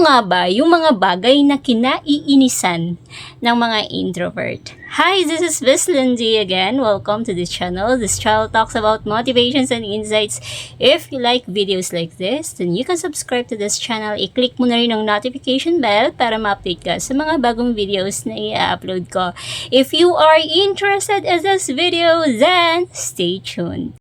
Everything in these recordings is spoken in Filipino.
Ano nga ba yung mga bagay na kinaiinisan ng mga introvert? Hi, this is Miss Lindsay again. Welcome to this channel. This channel talks about motivations and insights. If you like videos like this, then you can subscribe to this channel. I-click mo na rin ang notification bell para ma-update ka sa mga bagong videos na i-upload ko. If you are interested in this video, then stay tuned.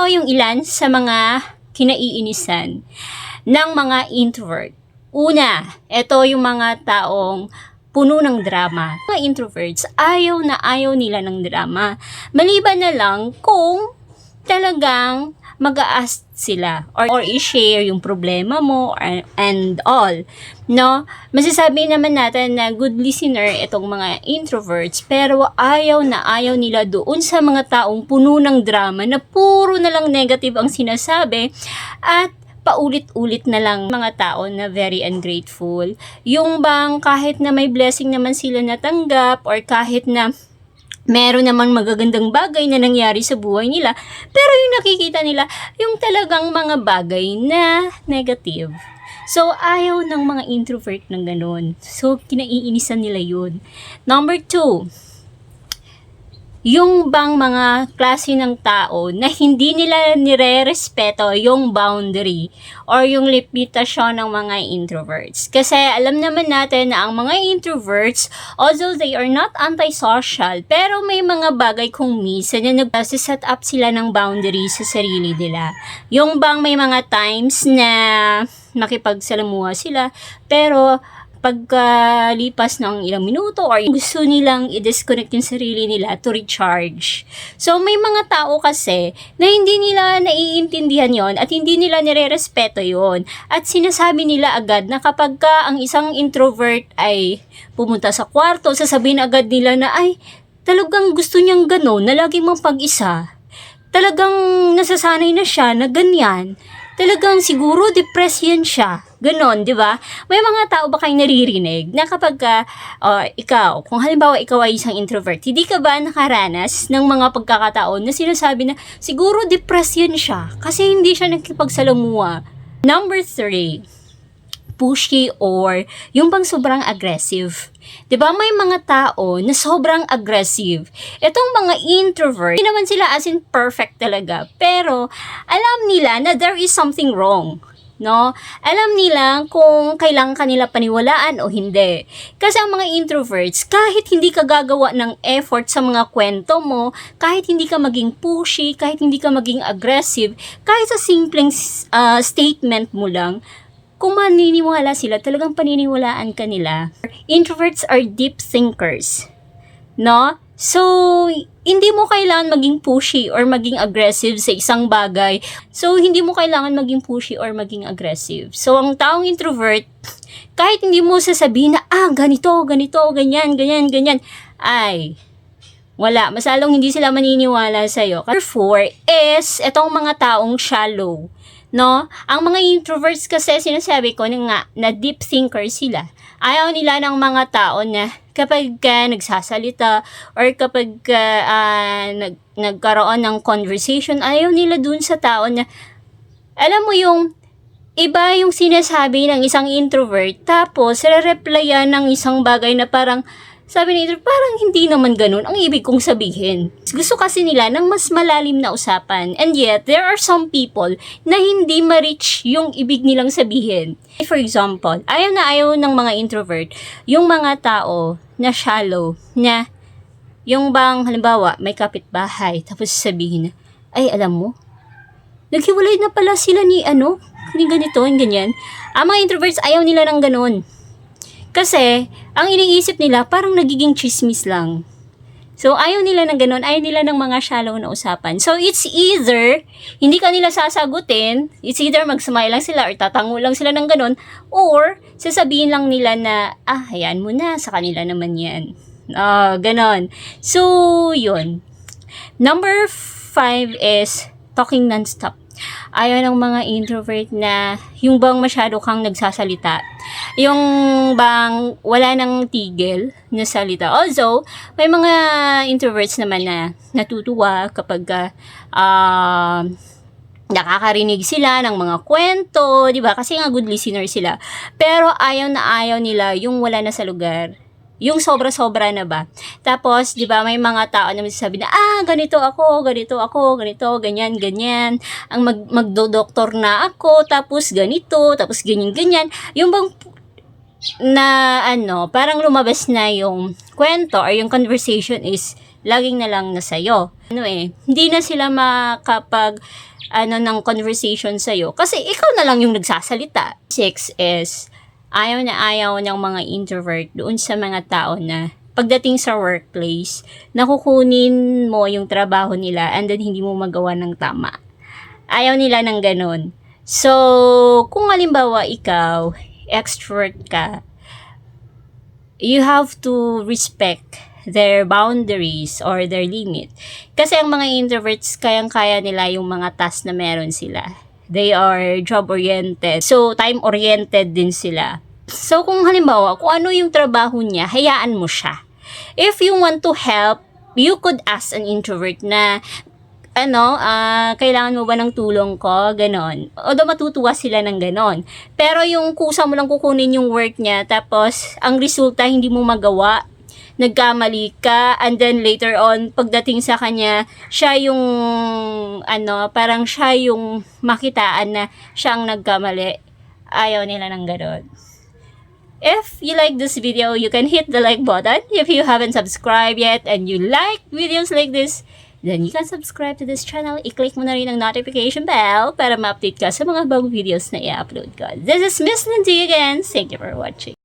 Yung ilan sa mga kinaiinisan ng mga introvert. Una, ito yung mga taong puno ng drama. Mga introverts, ayaw na ayaw nila ng drama. Maliban na lang kung talagang mag-a-ask sila or i-share yung problema mo and all. No? Masasabi naman natin na good listener itong mga introverts, pero ayaw na ayaw nila doon sa mga taong puno ng drama na puro na lang negative ang sinasabi at paulit-ulit na lang mga tao na very ungrateful. Yung bang kahit na may blessing naman sila natanggap or kahit na meron namang magagandang bagay na nangyari sa buhay nila, pero yung nakikita nila, yung talagang mga bagay na negative. So, ayaw ng mga introvert ng ganun. So, kinaiinisan nila yun. Number 2, yung bang mga klase ng tao na hindi nila nire-respeto yung boundary or yung limitasyon ng mga introverts. Kasi alam naman natin na ang mga introverts, although they are not antisocial, pero may mga bagay kung minsan na nag-set up sila ng boundary sa sarili nila. Yung bang may mga times na makipagsalamuha sila, pero pagkalipas ng ilang minuto or gusto nilang i-disconnect yung sarili nila to recharge. So, may mga tao kasi na hindi nila naiintindihan yon at hindi nila nire-respeto yon at sinasabi nila agad na kapag ka ang isang introvert ay pumunta sa kwarto, sasabihin agad nila na ay talagang gusto niyang gano'n na laging mapag-isa. Talagang nasasanay na siya na ganyan. Talagang siguro depressed yan siya. Ganon, di ba? May mga tao ba kayong naririnig na kapag ikaw, kung halimbawa ikaw ay isang introvert, hindi ka ba nakaranas ng mga pagkakataon na sinasabi na siguro depressed yan siya kasi hindi siya nakipagsalamuha? Number 3, pushy or yung bang sobrang aggressive. 'Di ba may mga tao na sobrang aggressive. Itong mga introvert, hindi naman sila as in perfect talaga, pero alam nila na there is something wrong. No? Alam nila kung kailangan kanila paniwalaan o hindi. Kasi ang mga introverts, kahit hindi ka gagawa ng effort sa mga kwento mo, kahit hindi ka maging pushy, kahit hindi ka maging aggressive, kahit sa simpleng statement mo lang, kung maniniwala sila, talagang paniniwalaan ka nila. Introverts are deep thinkers. No? So, hindi mo kailangan maging pushy or maging aggressive sa isang bagay. So, hindi mo kailangan maging pushy or maging aggressive. So, ang taong introvert, kahit hindi mo sasabihin na, ganito, ganyan, ay, wala. Masalong hindi sila maniniwala sa'yo. Number 4 is, itong mga taong shallow. No? Ang mga introverts kasi sinasabi ko na deep thinker sila. Ayaw nila ng mga tao na kapag nagsasalita or kapag nagkaroon ng conversation, ayaw nila dun sa tao na, alam mo yung iba yung sinasabi ng isang introvert, tapos re-replyan ng isang bagay na parang sabi ni introvert, parang hindi naman ganun ang ibig kong sabihin. Gusto kasi nila ng mas malalim na usapan. And yet, there are some people na hindi ma-reach yung ibig nilang sabihin. For example, ayaw na ayaw ng mga introvert, yung mga tao na shallow, na yung bang, halimbawa, may kapitbahay, tapos sabihin na, ay, alam mo, naghiwalay na pala sila ni ganito, ganyan. Ang mga introverts, ayaw nila ng ganun. Kasi, ang iniisip nila, parang nagiging chismis lang. So, ayaw nila ng ganun, ayaw nila ng mga shallow na usapan. So, it's either, hindi ka nila sasagutin, it's either mag-smile lang sila or tatango lang sila ng ganun, or sasabihin lang nila na, hayaan mo na, sa kanila naman yan. Ganon. So, yun. Number 5 is talking non-stop. Ayaw ng mga introvert na yung bang masyado kang nagsasalita. Yung bang wala nang tigil na salita. Also, may mga introverts naman na natutuwa kapag nakakarinig sila ng mga kwento, 'di ba? Kasi nga good listener sila. Pero ayaw na ayaw nila yung wala na sa lugar. Yung sobra-sobra na ba? Tapos, 'di ba, may mga tao na magsasabi na, ganito ako, ganyan, ganyan. Ang magdo-doktor na ako, tapos ganito, tapos ganyan. Yung bang na parang lumabas na yung kwento or yung conversation is laging na lang na sa'yo. Hindi na sila makapag ng conversation sa'yo kasi ikaw na lang yung nagsasalita. 6 is ayaw na ayaw ng mga introvert doon sa mga tao na pagdating sa workplace, nakukunin mo yung trabaho nila and then hindi mo magawa ng tama. Ayaw nila ng ganun. So, kung halimbawa ikaw, extrovert ka, you have to respect their boundaries or their limit. Kasi ang mga introverts, kayang-kaya nila yung mga task na meron sila. They are job-oriented. So, time-oriented din sila. So, kung halimbawa, kung ano yung trabaho niya, hayaan mo siya. If you want to help, you could ask an introvert na, kailangan mo ba ng tulong ko? Ganon. Although matutuwa sila ng ganon. Pero yung kusa mo lang kukunin yung work niya, tapos ang resulta hindi mo magawa, nagkamali ka, and then later on, pagdating sa kanya, siya yung, parang siya yung makitaan na siya ang nagkamali. Ayaw nila ng ganon. If you like this video, you can hit the like button. If you haven't subscribed yet and you like videos like this, then you can subscribe to this channel. I-click mo na rin ang notification bell para ma-update ka sa mga bagong videos na i-upload ko. This is Miss Lindsay again. Thank you for watching.